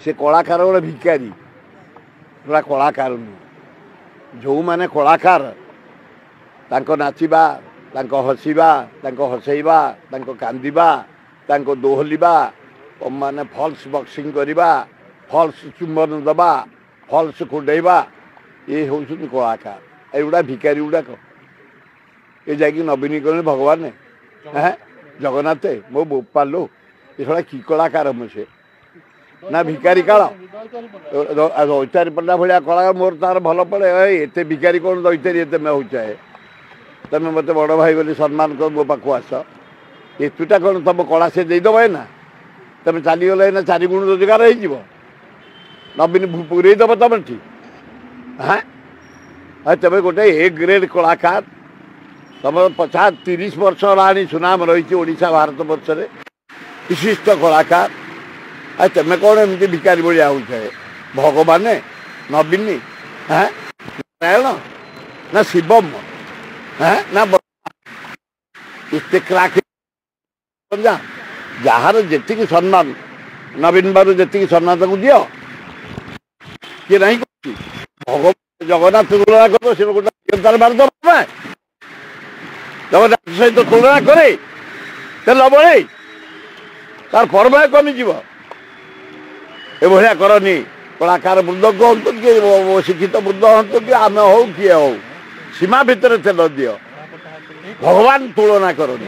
से कलाकार गोटे भिकारी गोटा कलाकार नुह जो मैंने कलाकार तांको नाचिबा तांको हसीबा तांको हसैबा तांको कांदिबा तांको दोहलिबा माने फल्स बक्सिंग करवा फल्स चुंबन दबा फल्स कुंडेबा ये हूँ कलाकार एगुड़ा भिकारी गुड़ाक ये जाकि नवीनीकरण भगवान है जगन्नाथ मो बोपा लो ये थोड़ा कि कलाकार मुझे ना भिकारी काल दैतारी पड़ा भाया कलाकार मोर तार भल पड़े एत भिकारी कौन दैतारी एत मैं चाहे तुम मत बड़ भाई बोली सम्मान कर मो पाक आस एतुटा कौन तुम कला से देदेव ना तुम चलीगल ना 4 गुण रोजगार हो नवीन पूरेदब तुम ठीक हाँ तुम गोटे ए ग्रेड कलाकार तुम 50-30 वर्ष है सुनाम रही ओडिशा भारत वर्ष विशिष्ट कलाकार तुम कौन एमती भिकारी भाया हो भगवान नवीन हाँ नारायण ना शिवम हाँ ना क्राक जार जी सम्मान नवीन बाबू जी सम्मान दि किए ना भगवान जगन्नाथ तुलना कर गोटे मारद जगन्नाथ सहित तुलना करे लबड़े तार परमय कमिज एभलिया करनी कलाकार वृंद कहतु कि शिक्षित वृंद हूँ कि आम हो किए हो सीमा भितर तेल दियो भगवान तुलना करनी।